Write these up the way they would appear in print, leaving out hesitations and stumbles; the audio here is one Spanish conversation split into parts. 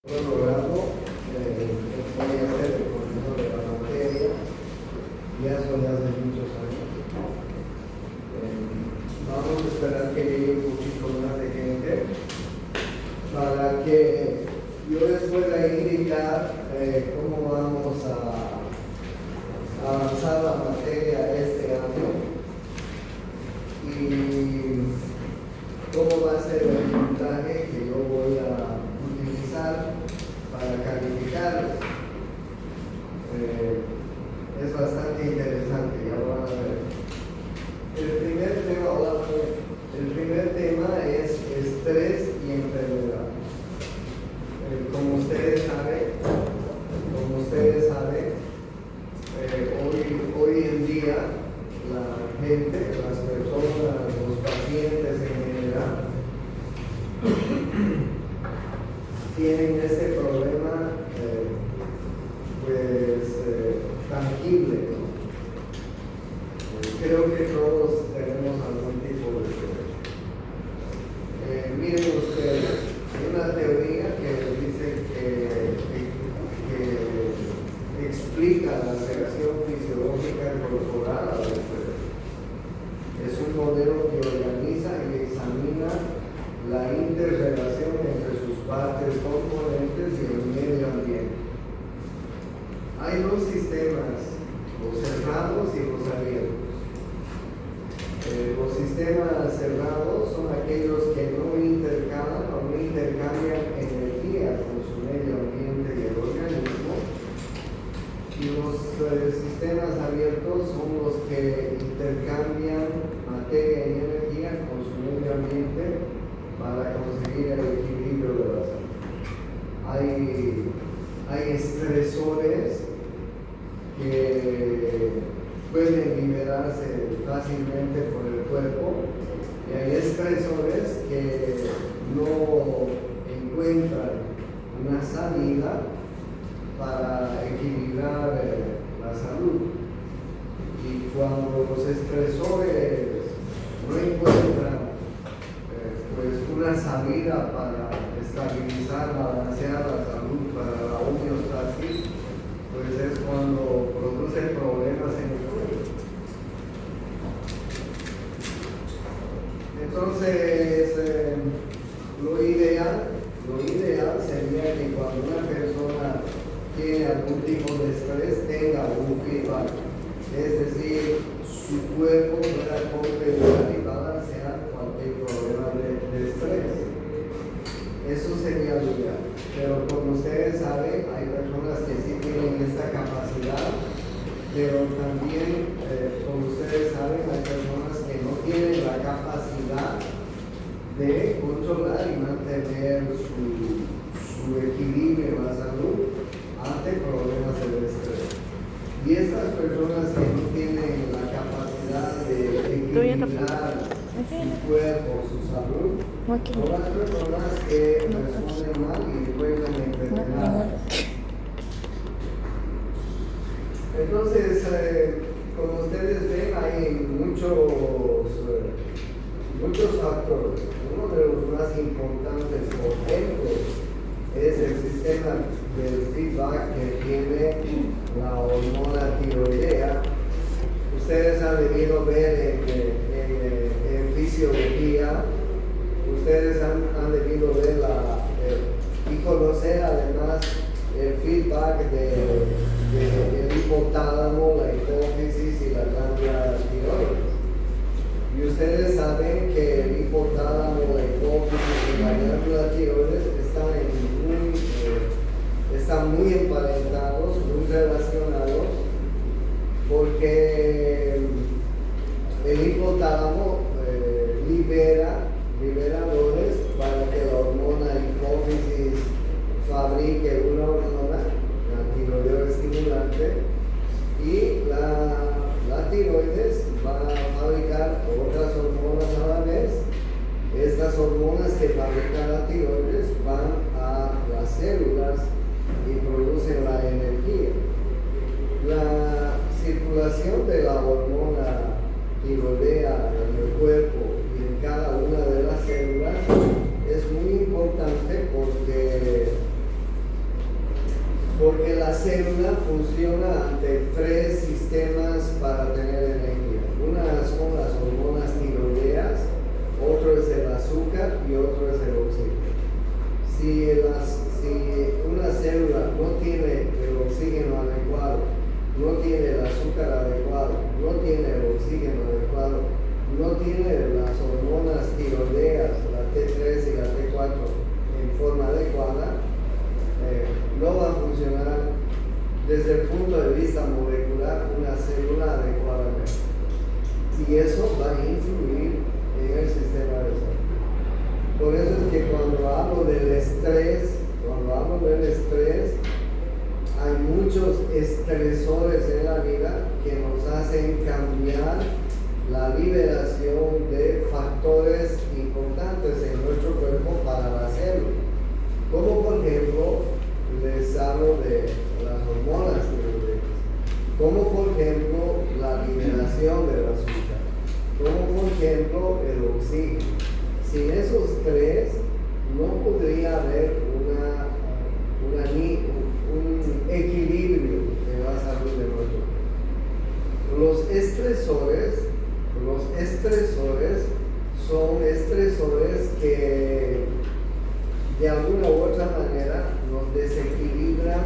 Logrando voy a ser el profesor de la materia, y eso ya hace muchos años. Vamos a esperar que llegue un poquito más de gente para que yo les pueda indicar cómo vamos a avanzar la materia este año y cómo va a ser el puntaje que yo voy a utilizar para calificar. Es bastante interesante, ya van a ver. El primer tema es estrés y enfermedad. Como ustedes saben, hoy en día la gente, las personas, los pacientes en general, tienen este problema tangible, ¿no? Creo que todos tenemos algún tipo de estrés. Miren ustedes, hay una teoría que dice que explica la reacción fisiológica corporal al estrés. Es un modelo que organiza y examina la interrelación entre sus partes componentes y el medio ambiente. Hay dos sistemas, los cerrados y los abiertos. Los sistemas cerrados son aquellos que no intercalan o no intercambian energía con su medio ambiente y el organismo. Y los sistemas abiertos son los que intercambian materia y energía con su medio ambiente para conseguir el equilibrio de la salud. Hay estresores que pueden liberarse fácilmente por el cuerpo y hay estresores que no encuentran una salida para equilibrar la salud. Y cuando los estresores no encuentran una salida para estabilizar, balancear la salud, para la homeostasis, pues es cuando produce problemas en el cuerpo. Entonces, lo ideal sería que cuando una persona tiene algún tipo de estrés tenga un feedback, es decir, su cuerpo pueda compensar y balancear cualquier problema de estrés. Eso sería lo ideal. Pero como ustedes saben, hay personas que sí tienen esta capacidad, pero también, como ustedes saben, hay personas que no tienen la capacidad de controlar y mantener su equilibrio en la salud ante problemas de estrés. Y estas personas que no tienen la capacidad de equilibrar su cuerpo, su salud, son las personas que responden mal y encuentran enfermedades. Entonces, como ustedes ven, hay muchos factores. Uno de los más importantes, por ejemplo, es el sistema del feedback que tiene la hormona tiroidea. Ustedes han debido ver en fisiología, ustedes han debido ver y conocer además el feedback del hipotálamo, la hipófisis y la glándula tiroides. Y ustedes saben que el hipotálamo, la hipófisis y la glándula tiroides están muy emparentados, muy relacionados, porque el hipotálamo libera liberadores para que la hormona hipófisis fabrique una hormona, la tiroideo estimulante, y la tiroides va a fabricar otras hormonas a la vez. Estas hormonas que fabrica la tiroides van a las células y producen Porque la célula funciona ante tres sistemas para tener energía. Una son las hormonas tiroideas, otro es el azúcar y otro es el oxígeno. Si una célula no tiene el oxígeno adecuado, no tiene el azúcar adecuado, no tiene el oxígeno adecuado, no tiene las hormonas tiroideas, la T3 y la T4 en forma adecuada, no va a funcionar desde el punto de vista molecular una célula adecuadamente. Y eso va a influir en el sistema de salud. Por eso es que cuando hablo del estrés, hay muchos estresores en la vida que nos hacen cambiar la liberación de factores importantes en nuestro cuerpo para la célula. Como por ejemplo, les hablo de las hormonas tiroideas, como por ejemplo la liberación del azúcar, como por ejemplo el oxígeno. Sin esos tres no podría haber un equilibrio en la salud de nuestro cuerpo. Los estresores son estresores que de alguna u otra manera nos desequilibran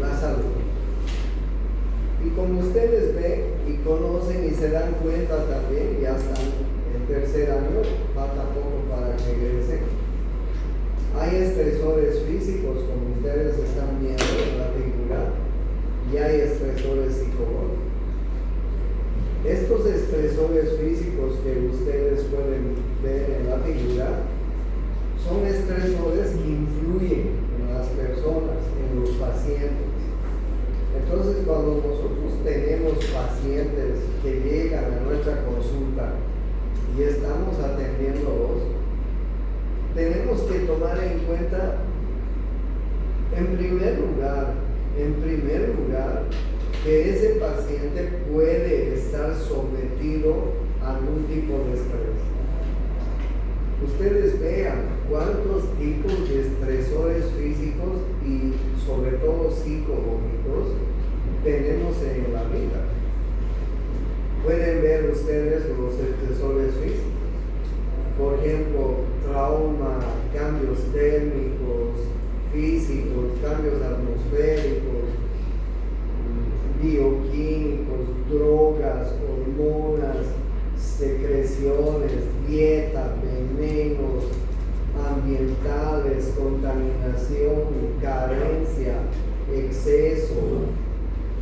la salud. Y como ustedes ven y conocen y se dan cuenta también, ya están en tercer año, falta poco para que regresen. Hay estresores físicos, como ustedes están viendo en la figura, y hay estresores psicológicos. Estos estresores físicos que ustedes pueden ver en la figura son estresores que influyen en las personas, en los pacientes. Entonces, cuando nosotros tenemos pacientes que llegan a nuestra consulta y estamos atendiéndolos, tenemos que tomar en cuenta, en primer lugar, que ese paciente puede estar sometido a algún tipo de estrés. Ustedes vean cuántos tipos de estresores físicos y sobre todo psicológicos tenemos en la vida. Pueden ver ustedes los estresores físicos. Por ejemplo, trauma, cambios térmicos, físicos, cambios atmosféricos, bioquímicos, drogas, hormonas, secreciones, dieta, venenos, ambientales, contaminación, carencia, exceso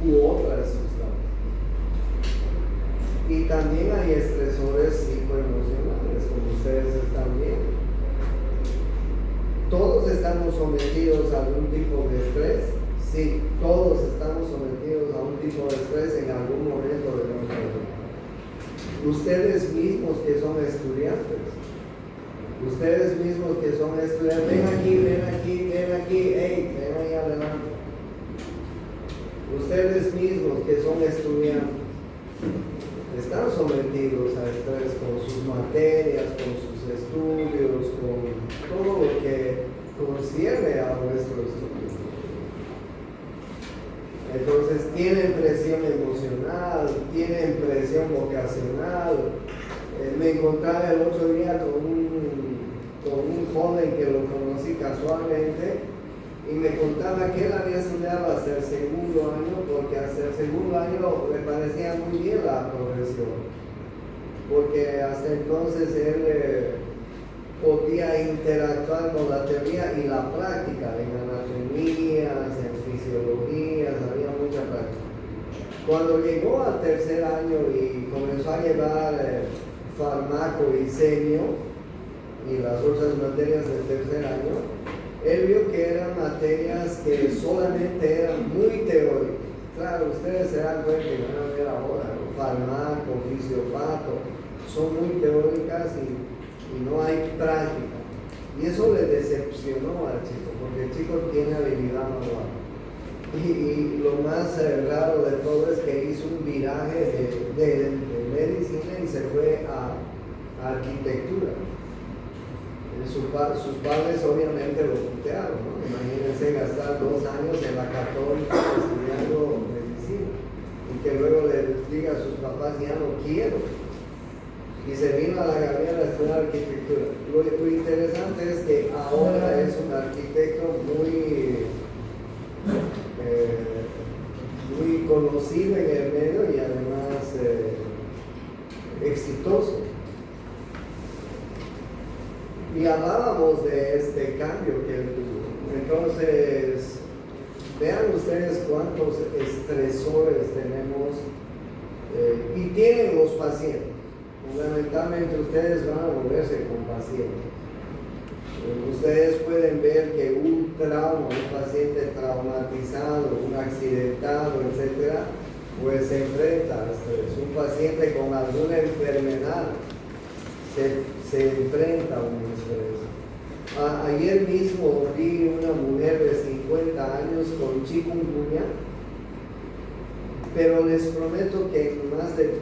u otras sustancias. Y también hay estresores psicoemocionales, como ustedes están viendo. ¿Todos estamos sometidos a algún tipo de estrés? Sí, todos estamos sometidos a un tipo de estrés en algún momento de nuestra vida. Ustedes mismos que son estudiantes, ven aquí, hey, ven ahí adelante. Ustedes mismos que son estudiantes, están sometidos a estrés con sus materias, con sus estudios, con todo lo que concierne a nuestro estudio. Entonces tienen presión emocional, tienen presión vocacional. Me encontraba el otro día con un joven que lo conocí casualmente y me contaba que él había estudiado hasta el segundo año porque hasta el segundo año le parecía muy bien la progresión, porque hasta entonces él podía interactuar con la teoría y la práctica en anatomías, en fisiologías, había mucha práctica. Cuando llegó al tercer año y comenzó a llevar fármaco y semio y las otras materias del tercer año, él vio que eran materias que solamente eran muy teóricas. Claro, ustedes se dan cuenta que van a ver ahora, ¿no? Fármaco, fisiopato, son muy teóricas y no hay práctica. Y eso le decepcionó al chico, porque el chico tiene habilidad manual. Y lo más raro de todo es que hizo un viraje de medicina y se fue a arquitectura. Sus padres obviamente lo putearon, ¿no? Imagínense a estar 2 años en la Católica estudiando medicina y que luego le diga a sus papás, ya no quiero. Y se vino a la Gabriela a estudiar arquitectura. Lo interesante es que ahora es un arquitecto muy conocido en el medio y además exitoso. Y hablábamos de este cambio que él tuvo. Entonces, vean ustedes cuántos estresores tenemos y tienen los pacientes. Fundamentalmente ustedes van a volverse con pacientes. Ustedes pueden ver que un trauma, un paciente traumatizado, un accidentado, etc., pues se enfrenta a estrés. Un paciente con alguna enfermedad se enfrenta a un estrés. Ayer mismo vi una mujer de 50 años con chikungunya, pero les prometo que en más de,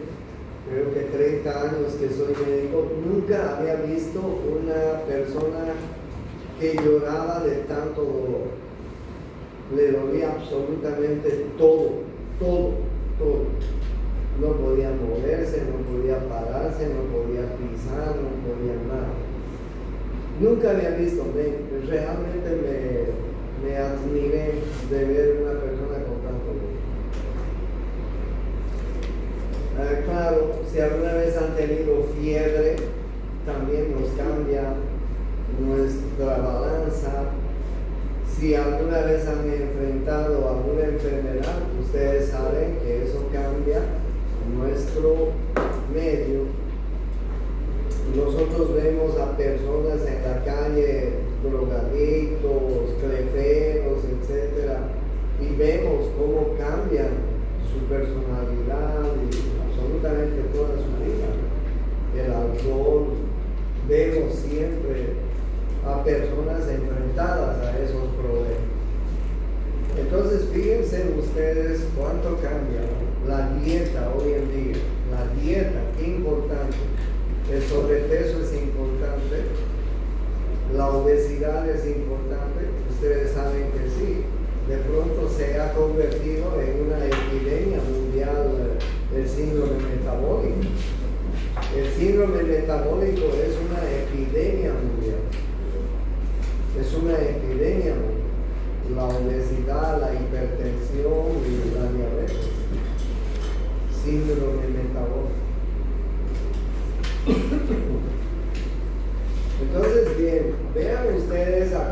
creo que 30 años que soy médico, nunca había visto una persona que lloraba de tanto dolor. Le dolía absolutamente todo. No podía moverse, no podía pararse, no podía pisar, no podía nada. Nunca había visto, realmente me admiré de ver una persona con tanto dolor. Claro, si alguna vez han tenido fiebre, también nos cambia nuestra balanza. Si alguna vez han enfrentado alguna enfermedad, ustedes saben que eso cambia nuestro medio. Nosotros vemos a personas en la calle, drogadictos, cleferos, etc. Y vemos cómo cambian su personalidad y absolutamente toda su vida. El alcohol, vemos siempre a personas enfrentadas a esos problemas. Entonces fíjense ustedes cuánto cambia la dieta hoy en día. La dieta, qué importante. El sobrepeso es importante, la obesidad es importante. Ustedes saben que sí, de pronto se ha convertido en una epidemia mundial el síndrome metabólico. El síndrome metabólico es una epidemia mundial. Es una epidemia mundial. La obesidad, la hipertensión y la diabetes. Síndrome metabólico. Entonces, bien, vean ustedes a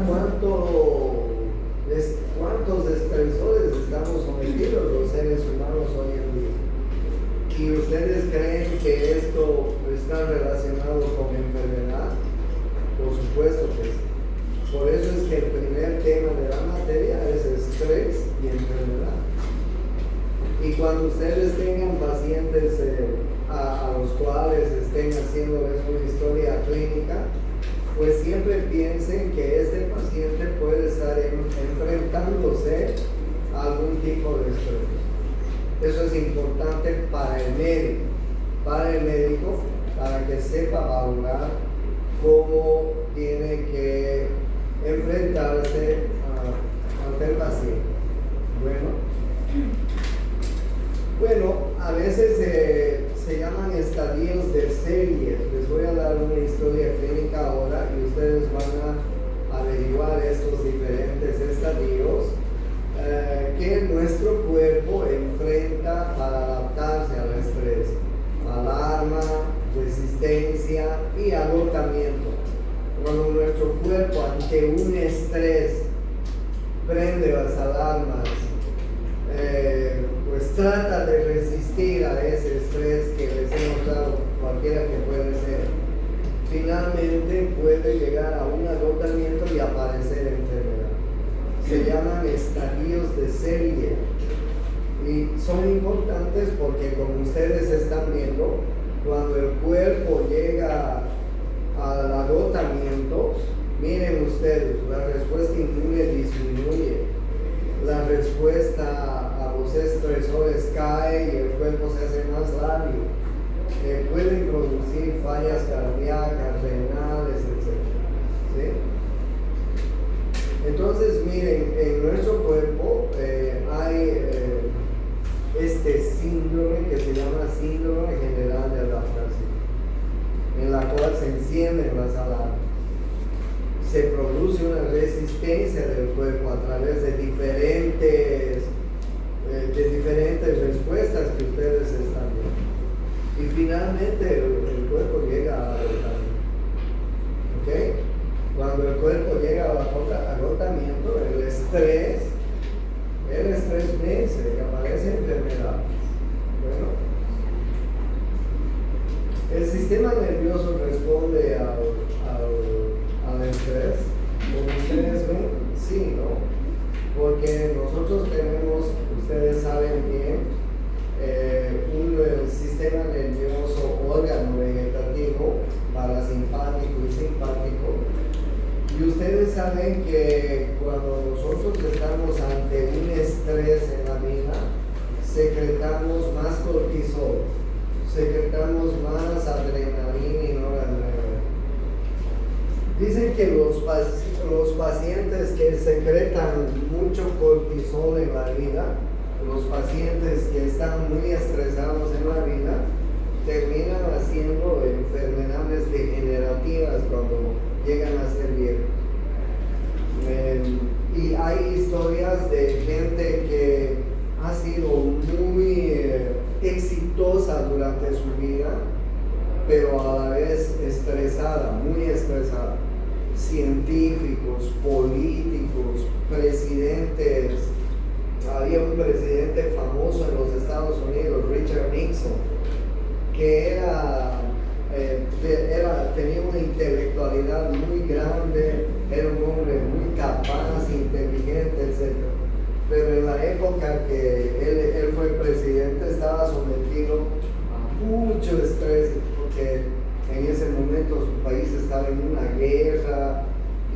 cuántos estresores estamos sometidos los seres humanos hoy en día. ¿Y ustedes creen que esto está relacionado con enfermedad? Por supuesto que sí. Por eso es que el primer tema de la materia es estrés y enfermedad. Y cuando ustedes tengan pacientes a los cuales estén haciéndoles una historia clínica, pues siempre piensen que este paciente puede estar enfrentándose a algún tipo de estrés. Eso es importante para el médico, para que sepa valorar cómo tiene que enfrentarse ante el paciente. Bueno, a veces se llaman estadios de serie. Les voy a dar una historia clínica ahora y ustedes van a averiguar estos diferentes estadios que nuestro cuerpo enfrenta para adaptarse al estrés. Alarma, resistencia y agotamiento. Cuando nuestro cuerpo ante un estrés prende las alarmas, pues trata de resistir a ese estrés que les hemos dado, cualquiera que puede ser. Finalmente puede llegar a un agotamiento y aparecer enfermedad. Se llaman estadios de serie y son importantes porque, como ustedes están viendo, cuando el cuerpo llega al agotamiento, miren ustedes, la respuesta inmune disminuye, la respuesta a los estresores cae y el cuerpo se hace más lábil. Pueden producir fallas cardíacas, renales, etc. ¿Sí? Entonces, miren, en nuestro cuerpo hay este síndrome que se llama síndrome general de adaptación, en la cual se encienden las alarmas. Se produce una resistencia del cuerpo a través de diferentes respuestas que ustedes están viendo. Y finalmente el cuerpo llega al agotamiento. ¿Ok? Cuando el cuerpo llega al agotamiento, el estrés vence y aparece enfermedades. Bueno, el sistema nervioso responde al estrés. ¿Como ustedes ven? Sí, ¿no? Porque nosotros tenemos, ustedes saben bien, un sistema nervioso órgano vegetativo, parasimpático y simpático. Y ustedes saben que cuando nosotros estamos ante un estrés en la vida, secretamos más cortisol, secretamos más adrenalina y noradrenalina. Dicen que los pacientes que secretan mucho cortisol en la vida, los pacientes que están muy estresados en la vida, terminan haciendo enfermedades degenerativas cuando llegan a ser viejos. Y hay historias de gente que ha sido muy exitosa durante su vida, pero a la vez estresada, muy estresada. Científicos, políticos, presidentes. Había un presidente famoso en los Estados Unidos, Richard Nixon, que tenía una intelectualidad muy grande, era un hombre muy capaz, inteligente, etc. Pero en la época que él fue presidente estaba sometido a mucho estrés, porque en ese momento su país estaba en una guerra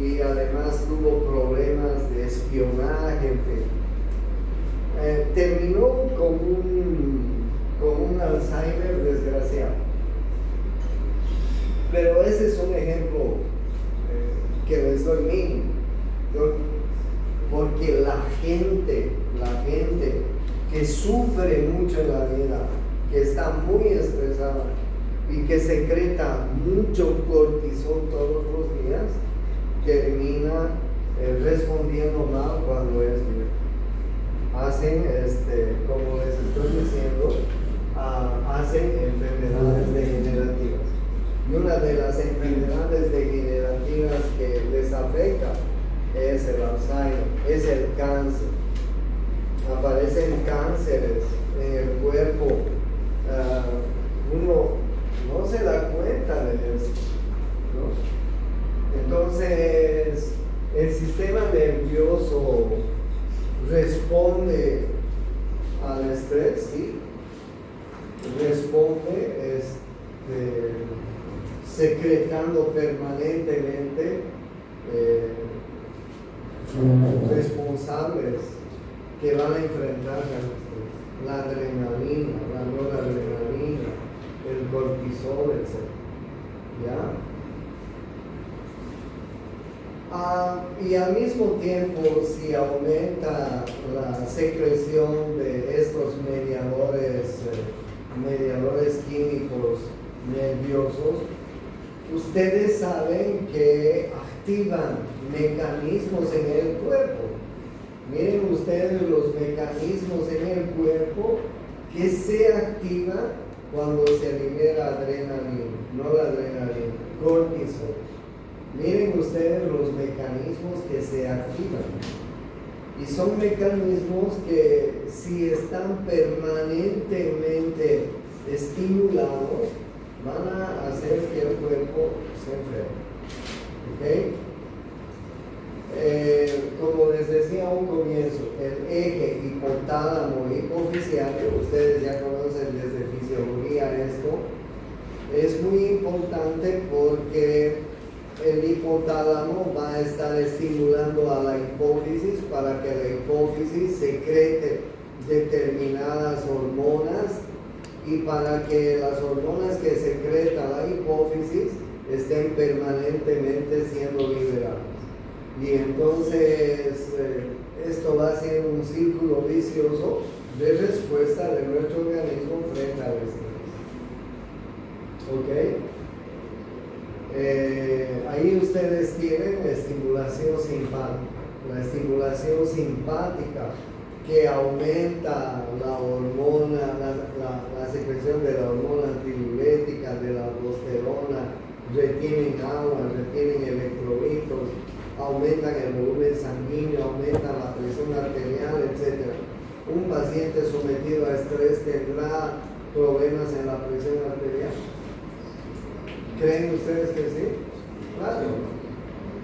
y además tuvo problemas de espionaje, en fin. Terminó con un Alzheimer desgraciado. Pero ese es un ejemplo que les doy mínimo, porque la gente que sufre mucho en la vida, que está muy estresada y que secreta mucho cortisol todos los días, termina respondiendo mal cuando es viejo. Hacen, como les estoy diciendo, hacen enfermedades degenerativas. Y una de las enfermedades degenerativas que les afecta es el Alzheimer, es el cáncer. Aparecen cánceres en el cuerpo. Uno no se da cuenta de eso, ¿no? Entonces, el sistema nervioso responde al estrés, ¿sí? Responde secretando permanentemente responsables que van a enfrentar al estrés. La adrenalina, la noradrenalina, el cortisol, etc. ¿Ya? Y al mismo tiempo, si aumenta la secreción de estos mediadores químicos nerviosos, ustedes saben que activan mecanismos en el cuerpo. Miren ustedes los mecanismos en el cuerpo que se activan cuando se libera adrenalina, no la adrenalina, cortisol. Miren ustedes los mecanismos que se activan. Y son mecanismos que, si están permanentemente estimulados, van a hacer que el cuerpo se enferme. ¿Ok? Como les decía a un comienzo, el eje hipotálamo-hipofisiario, ustedes ya conocen desde fisiología esto, es muy importante porque el hipotálamo va a estar estimulando a la hipófisis para que la hipófisis secrete determinadas hormonas y para que las hormonas que secreta la hipófisis estén permanentemente siendo liberadas. Y entonces esto va a ser un círculo vicioso de respuesta de nuestro organismo frente al estrés. ¿Ok? Ahí ustedes tienen la estimulación simpática. La estimulación simpática que aumenta la hormona, la secreción de la hormona antidiurética, de la aldosterona, retienen agua, retienen electrolitos, aumentan el volumen sanguíneo, aumentan la presión arterial, etc. Un paciente sometido a estrés tendrá problemas en la presión arterial. ¿Creen ustedes que sí? Claro.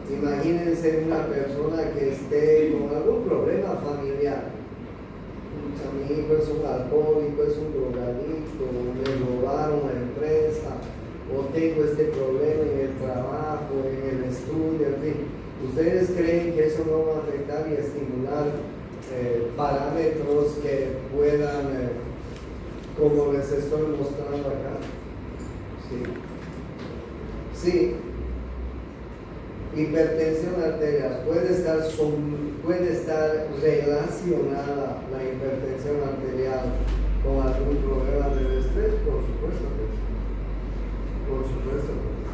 Imagínense una persona que esté con algún problema familiar. Mi hijo es un alcohólico, es un drogadicto, me robaron la empresa, o tengo este problema en el trabajo, en el estudio, en fin. ¿Ustedes creen que eso no va a afectar y estimular parámetros que puedan, como les estoy mostrando acá? Sí. Sí. Hipertensión arterial. Puede estar relacionada la hipertensión arterial con algún problema del estrés, por supuesto que sí. Por supuesto que sí.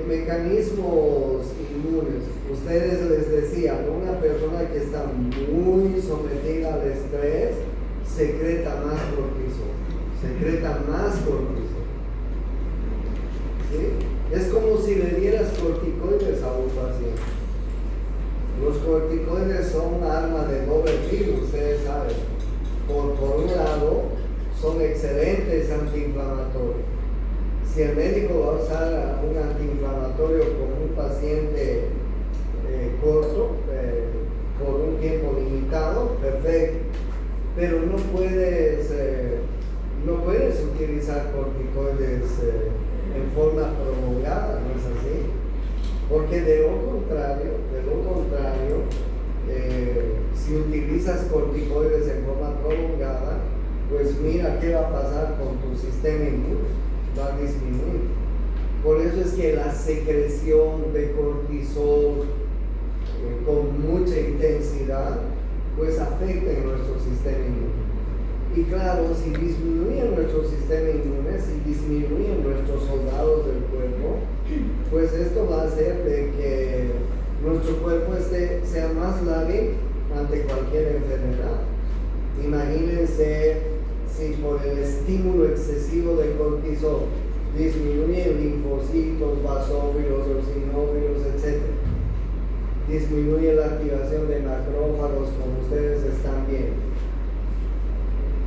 Mecanismos inmunes. Ustedes les decía, una persona que está muy sometida al estrés secreta más cortisol. ¿Sí? Es como si le dieras corticoides a un paciente. Los corticoides son un arma de doble filo, ustedes saben. Por un lado, son excelentes antiinflamatorios. Si el médico va a usar un antiinflamatorio con un paciente corto, por un tiempo limitado, perfecto. Pero no puedes utilizar corticoides en forma prolongada, ¿no es así? Porque de lo contrario, si utilizas corticoides en forma prolongada, pues mira qué va a pasar con tu sistema inmune, va a disminuir. Por eso es que la secreción de cortisol con mucha intensidad, pues afecta en nuestro sistema inmune. Y claro, si disminuye nuestro sistema inmune, si disminuyen nuestros soldados del cuerpo, pues esto va a hacer de que nuestro cuerpo sea más lábil ante cualquier enfermedad. Imagínense si por el estímulo excesivo de cortisol disminuyen linfocitos, basófilos, eosinófilos, etc. Disminuye la activación de macrófagos, como ustedes están viendo.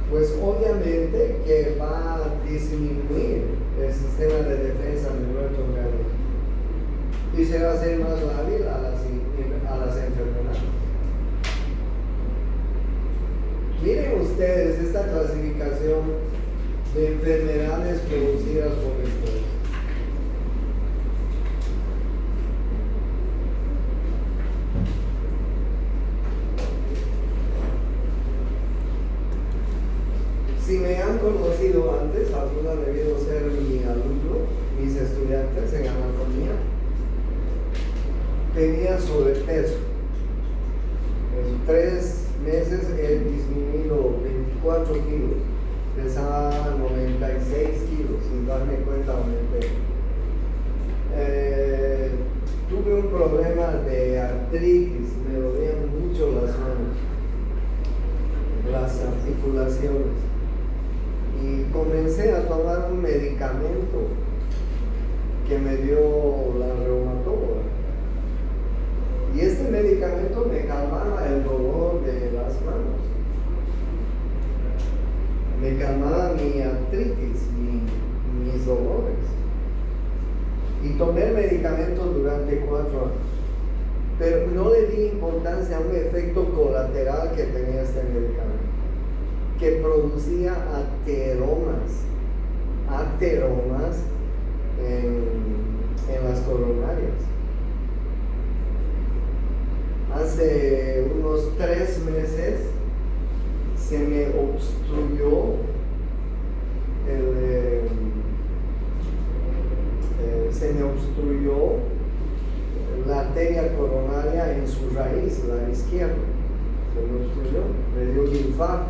Pues obviamente que va a disminuir el sistema de defensa de nuestro organismo y se va a hacer más lábil a las enfermedades. Miren ustedes esta clasificación de enfermedades producidas por estrés. Si me han conocido antes, algunos han debido ser mi alumno, mis estudiantes en anatomía, tenía sobrepeso. En 3 meses he disminuido 24 kilos, pesaba 96 kilos, sin darme cuenta aumenté. Tuve un problema de artritis, me dolían mucho las manos, las articulaciones. Y comencé a tomar un medicamento que me dio la reumatóloga. Y este medicamento me calmaba el dolor de las manos. Me calmaba mi artritis, mis dolores. Y tomé el medicamento durante 4 años. Pero no le di importancia a un efecto colateral que tenía este medicamento, que producía ateromas en las coronarias. Hace unos 3 meses se me obstruyó obstruyó la arteria coronaria en su raíz, la izquierda. Se lo obstruyó, le dio un infarto.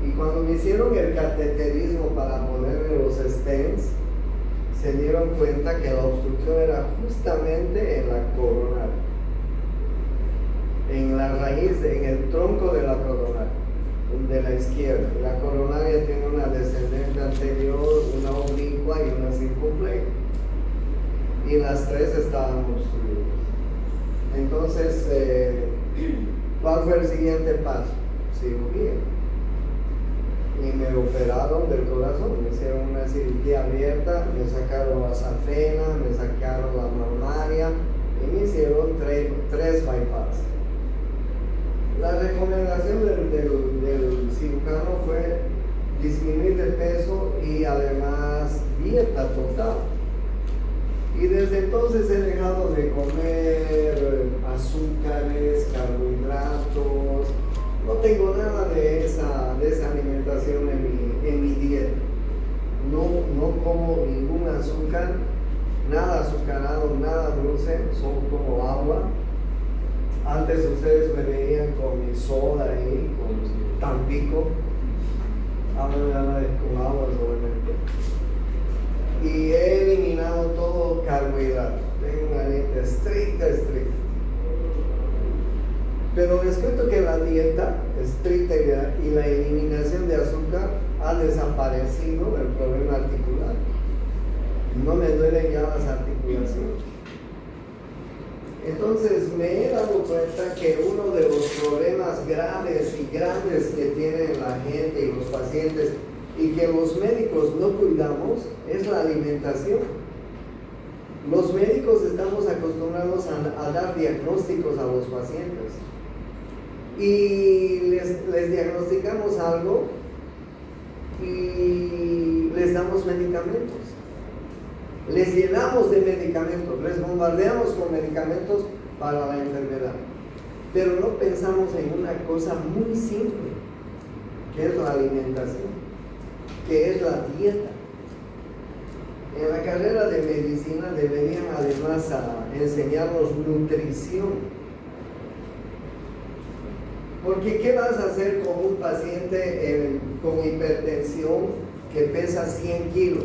Y cuando me hicieron el cateterismo para ponerme los stents, se dieron cuenta que la obstrucción era justamente en la coronaria, en la raíz, en el tronco de la coronaria, de la izquierda. La coronaria tiene una descendente anterior, una oblicua y una circunfleja. Y las tres estaban obstruidas. Entonces, ¿cuál fue el siguiente paso? Cirugía. Y me operaron del corazón, me hicieron una cirugía abierta, me sacaron la safena, me sacaron la mamaria y me hicieron tres bypass. La recomendación del cirujano fue disminuir de peso y además dieta total. Y desde entonces he dejado de comer azúcares, carbohidratos. No tengo nada de esa alimentación en mi dieta. No como ningún azúcar, nada azucarado, nada dulce, solo como agua. Antes ustedes me veían con mi soda ahí, con Tampico, con agua solamente. Y he eliminado todo carbohidrato. Tengo una dieta estricta. Pero les cuento que la dieta estricta y la eliminación de azúcar ha desaparecido el problema articular. No me duelen ya las articulaciones. Entonces me he dado cuenta que uno de los problemas graves y grandes que tiene la gente y los pacientes y que los médicos no cuidamos es la alimentación. Los médicos estamos acostumbrados a dar diagnósticos a los pacientes y les diagnosticamos algo y les damos medicamentos. Les llenamos de medicamentos, les bombardeamos con medicamentos para la enfermedad. Pero no pensamos en una cosa muy simple, que es la alimentación, que es la dieta. En la carrera de medicina deberían además enseñarnos nutrición. Porque ¿qué vas a hacer con un paciente con hipertensión que pesa 100 kilos?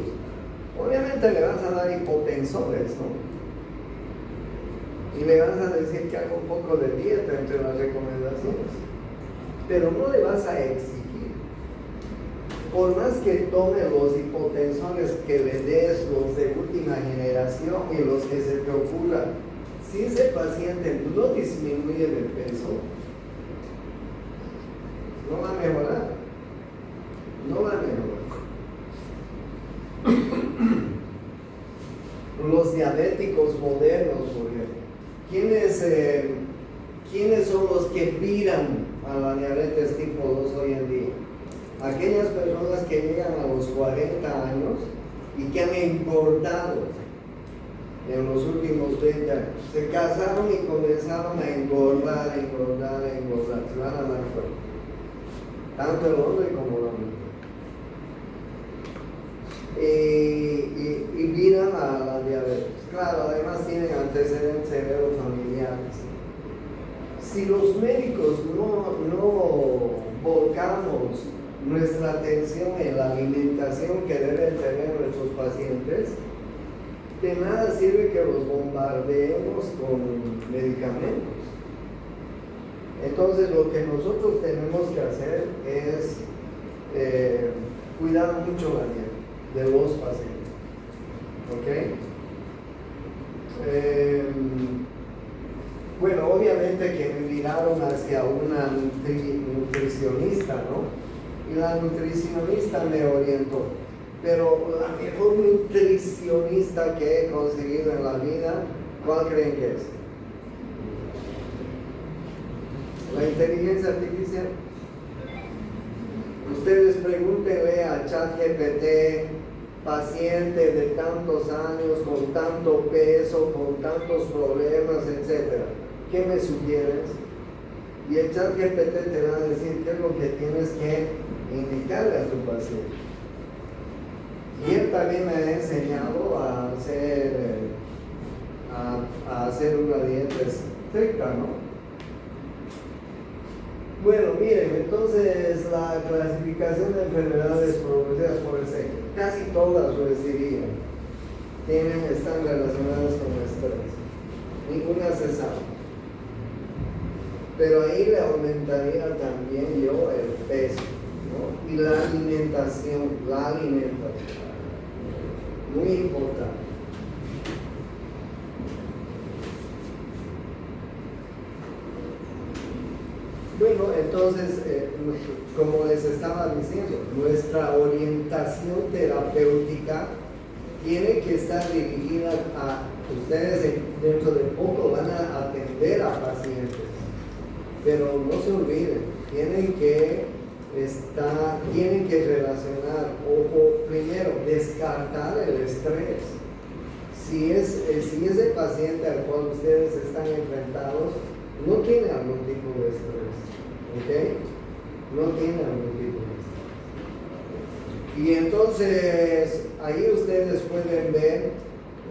Obviamente le vas a dar hipotensores, ¿no? Y le vas a decir que haga un poco de dieta entre las recomendaciones. Pero no le vas a exigir. Por más que tome los hipotensores que le des, los de última generación y los que se te ocurra, si ese paciente no disminuye de peso, no va a mejorar. No va a mejorar. Los diabéticos modernos, por ejemplo, ¿quiénes son los que viran a la diabetes tipo 2 hoy en día? Aquellas personas que llegan a los 40 años y que han engordado en los últimos 20 años. Se casaron y comenzaron a engordar. Se van a dar cuenta. Tanto el hombre como la mujer. Y miran a la diabetes. Claro, además tienen antecedentes severos familiares. Si los médicos no volcamos nuestra atención en la alimentación que deben tener nuestros pacientes, de nada sirve que los bombardeemos con medicamentos. Entonces lo que nosotros tenemos que hacer es cuidar mucho la dieta de los pacientes. ¿Ok? Bueno, obviamente que me miraron hacia una nutricionista, ¿no? Y la nutricionista me orientó. Pero la mejor nutricionista que he conseguido en la vida, ¿cuál creen que es? La inteligencia artificial. Ustedes pregúntenle a ChatGPT, paciente de tantos años, con tanto peso, con tantos problemas, etc. ¿Qué me sugieres? Y el ChatGPT te va a decir qué es lo que tienes que indicarle a tu paciente. Y él también me ha enseñado a hacer una dieta estricta, ¿no? Bueno, miren, entonces la clasificación de enfermedades producidas por el sexo, casi todas les diría, están relacionadas con el estrés. Ninguna se sabe. Pero ahí le aumentaría también yo el peso, ¿no? Y la alimentación, muy importante. Bueno, entonces, como les estaba diciendo, nuestra orientación terapéutica tiene que estar dirigida a ustedes. Dentro de poco van a atender a pacientes, pero no se olviden, tienen que relacionar, primero, descartar el estrés. Si ese paciente al cual ustedes están enfrentados no tiene algún tipo de estrés, ¿ok? No tiene algún tipo de estrés. Y entonces, ahí ustedes pueden ver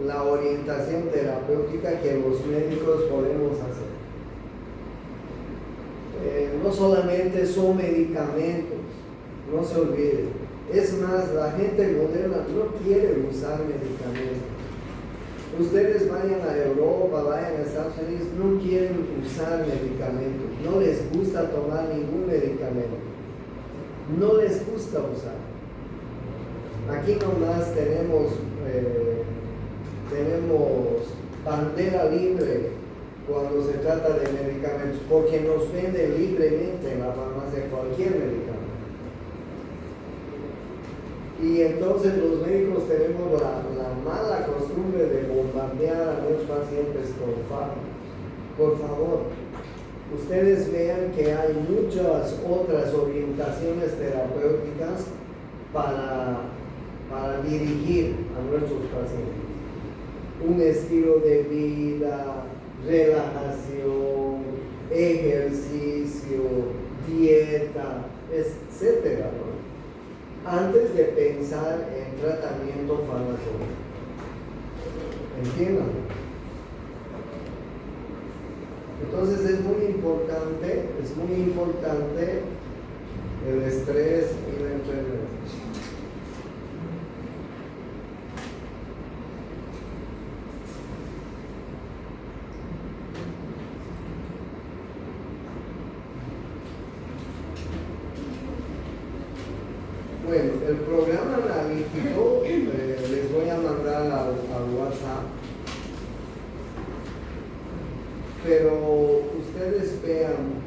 la orientación terapéutica que los médicos podemos hacer. No solamente son medicamentos, no se olviden. Es más, la gente moderna no quiere usar medicamentos. Ustedes vayan a Europa, vayan a Estados Unidos, no quieren usar medicamentos, no les gusta tomar ningún medicamento, no les gusta usar. Aquí nomás tenemos bandera libre cuando se trata de medicamentos, porque nos venden libremente en la farmacia cualquier medicamento. Y entonces los médicos tenemos la mala costumbre de bombardear a los pacientes con fármacos. Por favor, ustedes vean que hay muchas otras orientaciones terapéuticas para dirigir a nuestros pacientes. Un estilo de vida, relajación, ejercicio, dieta, etc., ¿no? Antes de pensar en tratamiento farmacológico. ¿Entiendan? Entonces es muy importante el estrés y la enfermedad. Bueno, el programa analítico les voy a mandar al WhatsApp, pero ustedes vean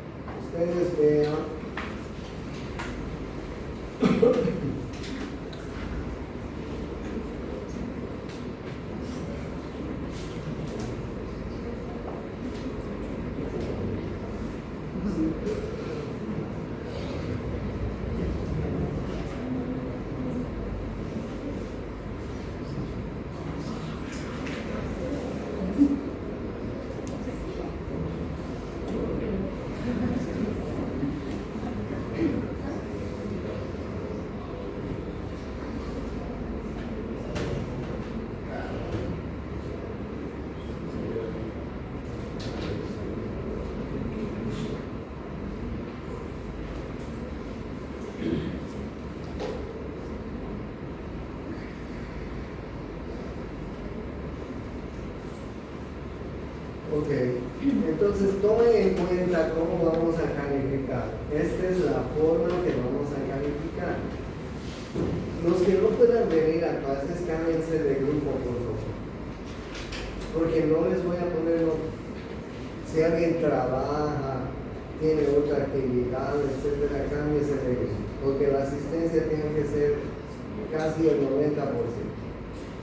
Ok, entonces tomen en cuenta cómo vamos a calificar. Esta es la forma que vamos a calificar. Los que no puedan venir a clases, cámbiense de grupo, por favor. Porque no les voy a poner, si alguien trabaja, tiene otra actividad, etcétera, cámbiense de grupo. Porque la asistencia tiene que ser casi el 90%.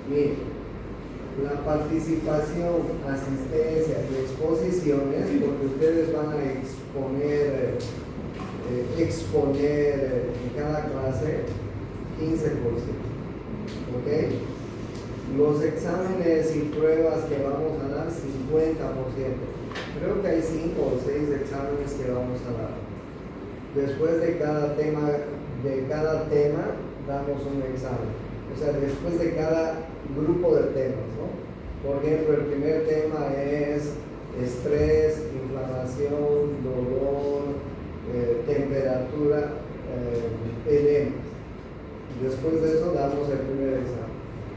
Miren. La participación, asistencia y exposiciones, porque ustedes van a exponer en cada clase 15%. ¿Ok? Los exámenes y pruebas que vamos a dar, 50%. Creo que hay 5 o 6 exámenes que vamos a dar. Después de cada tema damos un examen. o sea, después de cada grupo de temas, ¿no? Por ejemplo, el primer tema es estrés, inflamación, dolor, temperatura, edema. Después de eso damos el primer examen.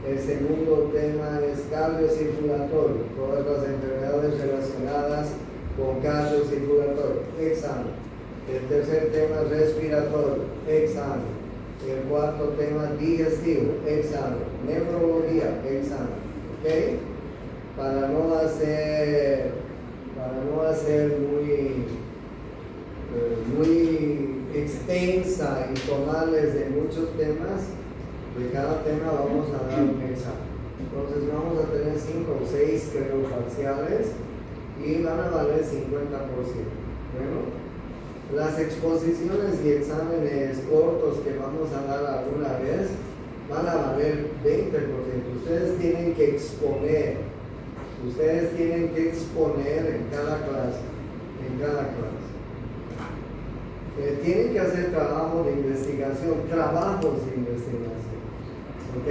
El segundo tema es cardiocirculatorio, todas las enfermedades relacionadas con cardiocirculatorio, examen. El tercer tema es respiratorio, examen. El cuarto tema digestivo, examen. Neurología, examen. ¿Ok? Para no hacer muy extensa y tomarles de muchos temas, de cada tema vamos a dar un examen. Entonces vamos a tener 5 o 6 creo parciales y van a valer 50%. Bueno, las exposiciones y exámenes cortos que vamos a dar alguna vez van a valer 20%. Ustedes tienen que exponer en cada clase, tienen que hacer trabajos de investigación, ¿ok?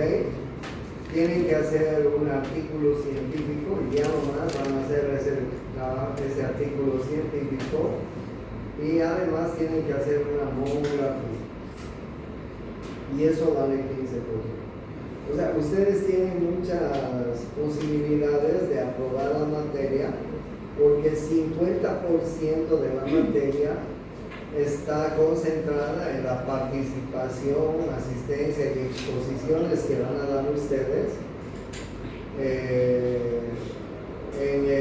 Tienen que hacer un artículo científico y ya nomás van a hacer ese artículo científico y además tienen que hacer una monografía y eso vale 15%. O sea, ustedes tienen muchas posibilidades de aprobar la materia porque 50% de la materia está concentrada en la participación, asistencia y exposiciones que van a dar ustedes en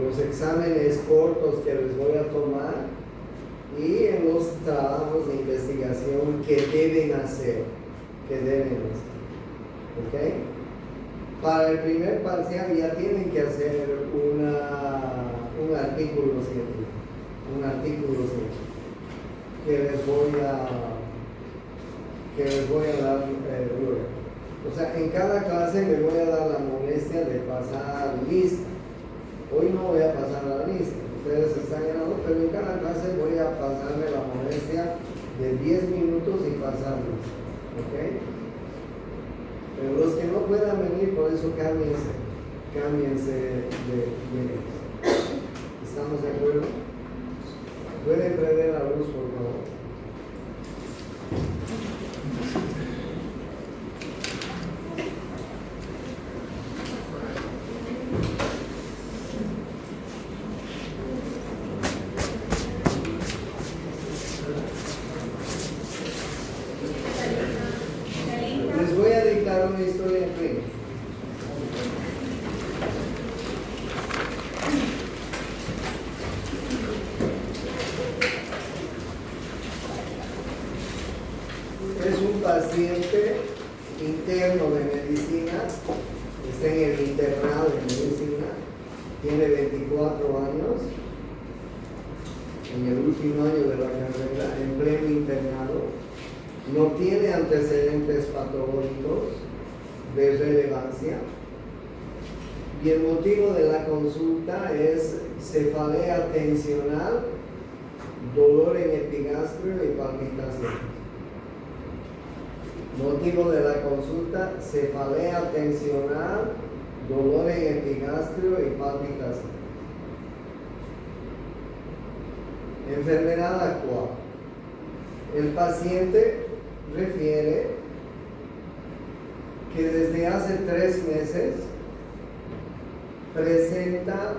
los exámenes cortos que les voy a tomar y en los trabajos de investigación que deben hacer. ¿Ok? Para el primer parcial ya tienen que hacer un artículo científico. Que les voy a dar luego. O sea, en cada clase me voy a dar la molestia de pasar lista. Hoy no voy a pasar la lista, ustedes están llenando, pero en cada clase voy a pasarme la molestia de 10 minutos y pasarlos. ¿Ok? Pero los que no puedan venir, por eso cámbiense de ¿estamos de acuerdo? ¿Pueden prender la luz, por favor? Les voy a dictar una historia en fin. Es un paciente interno de medicina, está en el internado de medicina, tiene 24 años, en el último año de la carrera, en pleno internado. No tiene antecedentes patológicos de relevancia y el motivo de la consulta es cefalea tensional, dolor en epigastrio y palpitación. Motivo de la consulta: cefalea tensional, dolor en epigastrio y palpitación. Enfermedad actual. El paciente refiere que desde hace 3 meses presenta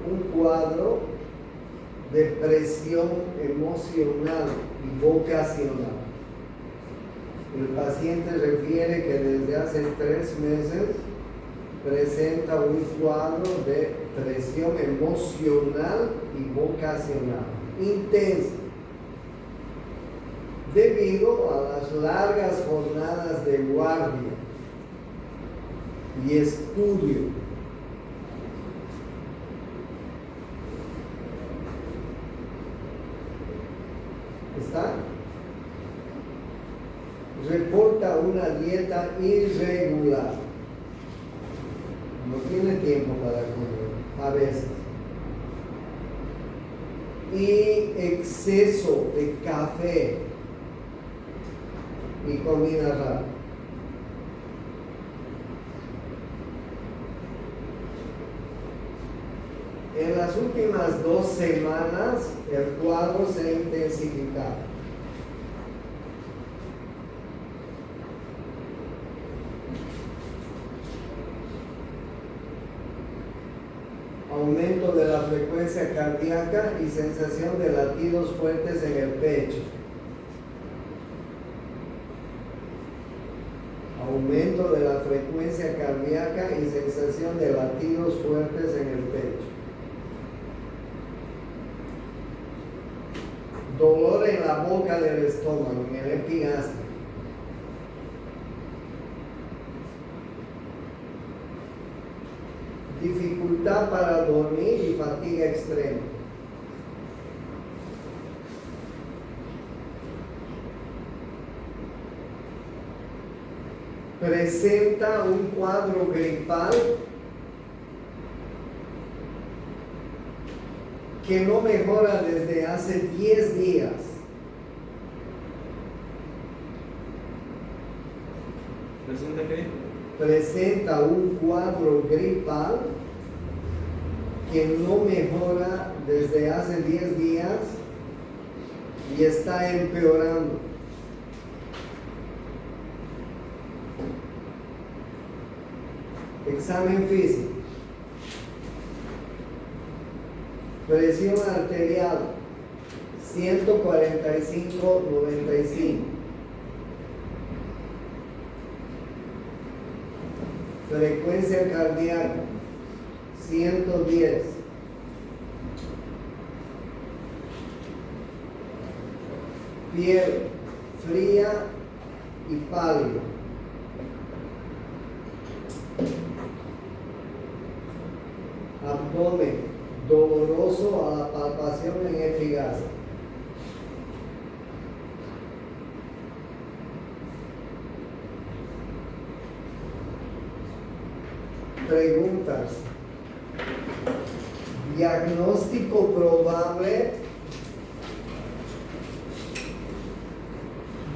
un cuadro de presión emocional y vocacional. El paciente refiere que desde hace 3 meses presenta un cuadro de presión emocional y vocacional intensa, debido a las largas jornadas de guardia y estudio. ¿Está? Reporta una dieta irregular. No tiene tiempo para comer, a veces. Y exceso de café. y comida rápida. En las últimas 2 semanas el cuadro se ha intensificado. Aumento de la frecuencia cardíaca y sensación de latidos fuertes en el pecho. Aumento de la frecuencia cardíaca y sensación de latidos fuertes en el pecho. Dolor en la boca del estómago, en el epigastrio. Dificultad para dormir y fatiga extrema. Presenta un cuadro gripal que no mejora desde hace 10 días. ¿Presenta qué? Presenta un cuadro gripal que no mejora desde hace 10 días y está empeorando. Examen físico. Presión arterial 145/95. Frecuencia cardíaca 110. Piel fría y pálida. Abdomen doloroso a la palpación en epigastrio. Preguntas. Diagnóstico probable.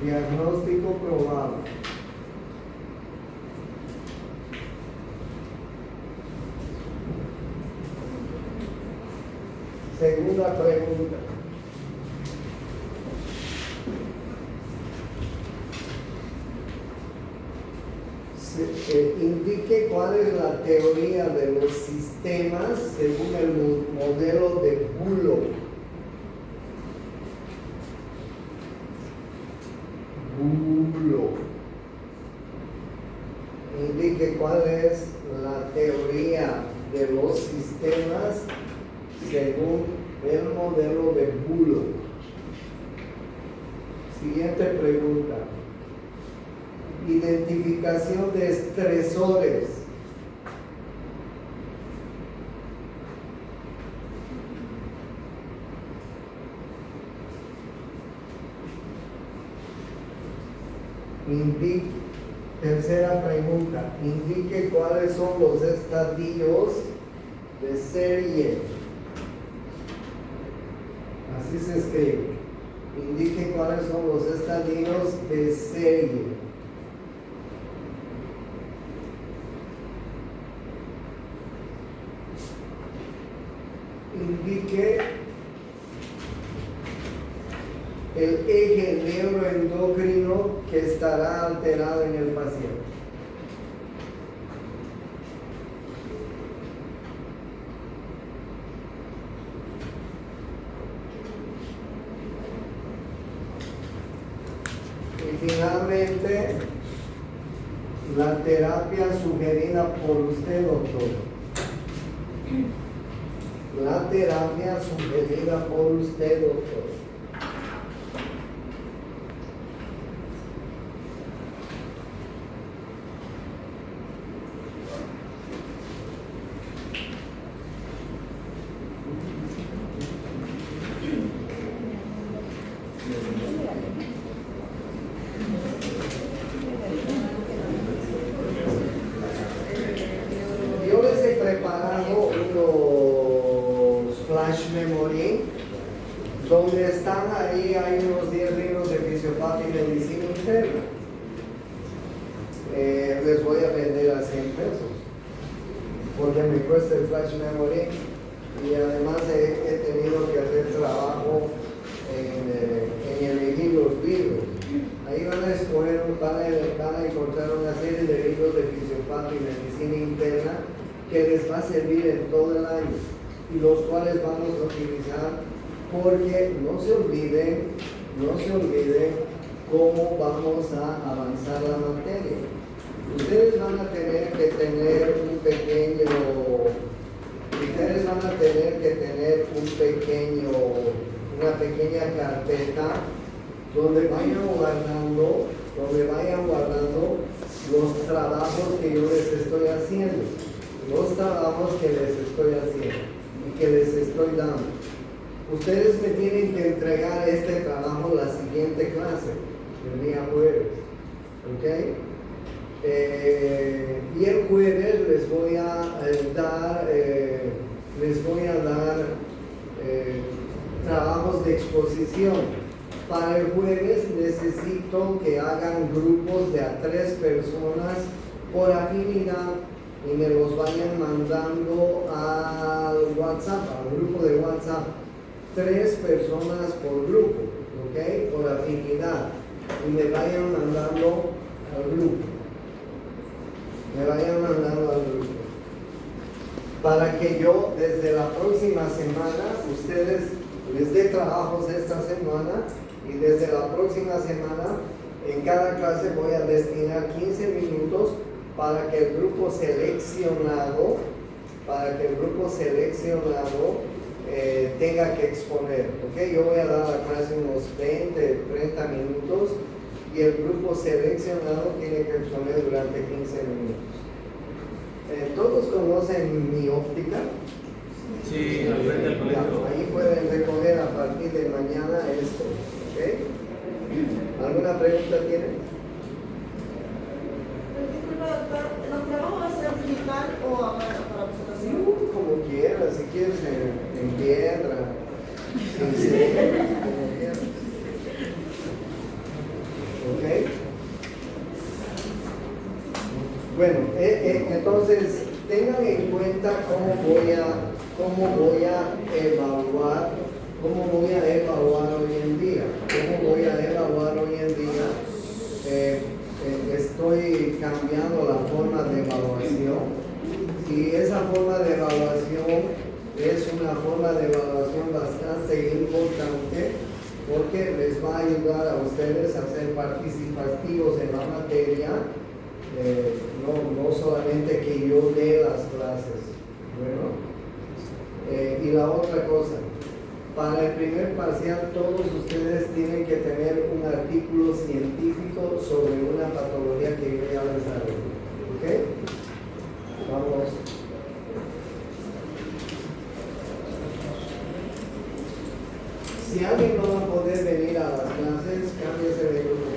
Diagnóstico probable. Segunda pregunta. Indique cuál es la teoría de los sistemas según el modelo de Bullock. Indique cuál es la teoría de los sistemas según el modelo de Bullock. Siguiente pregunta. Identificación de estresores. Tercera pregunta. Indique cuáles son los estadios de serie. Así se escribe. Indique cuáles son los estadios de serie. Indique el eje neuroendocrino que estará alterado en el paciente. Y finalmente, la terapia sugerida por usted, doctor. La terapia sugerida por usted, doctor. Yo les he preparado unos flash memory donde están ahí, hay unos 10 libros de fisiopatía y medicina interna. porque me cuesta el flash memory y además he tenido que hacer trabajo en elegir los libros. Ahí van a escoger, van a encontrar una serie de libros de fisiopatía y medicina interna que les va a servir en todo el año y los cuales vamos a utilizar, porque no se olviden cómo vamos a avanzar la materia. Ustedes van a tener que tener una pequeña carpeta donde vayan guardando los trabajos que yo les estoy haciendo, y que les estoy dando. Ustedes me tienen que entregar este trabajo la siguiente clase, el día jueves, ¿ok? Y el jueves les voy a dar trabajos de exposición. Para el jueves necesito que hagan grupos de a 3 personas por afinidad y me los vayan mandando al WhatsApp, al grupo de WhatsApp. 3 personas por grupo, ¿ok? Por afinidad. Y me vayan mandando al grupo. Para que yo desde la próxima semana, ustedes les dé trabajos esta semana, y desde la próxima semana en cada clase voy a destinar 15 minutos para que el grupo seleccionado tenga que exponer, ¿ok? Yo voy a dar la clase unos 20, 30 minutos y el grupo seleccionado tiene que exponer durante 15 minutos. ¿Todos conocen mi óptica? Sí, al frente del colegio. Ahí pueden recoger a partir de mañana esto, ¿ok? ¿Alguna pregunta tienen? Disculpa, doctor, ¿los trabajos va a ser digital o a mano para presentación? Como quieras, si quieres en piedra, en cera, como quieras. ¿Ok? Bueno, entonces tengan en cuenta cómo voy a evaluar hoy en día. Estoy cambiando la forma de evaluación y esa forma de evaluación es una forma de evaluación bastante importante porque les va a ayudar a ustedes a ser participativos en la materia. No solamente que yo dé las clases. Bueno, y la otra cosa, para el primer parcial todos ustedes tienen que tener un artículo científico sobre una patología que yo ya les hablé. ¿Ok? Vamos. Si alguien no va a poder venir a las clases, cámbiese de grupo.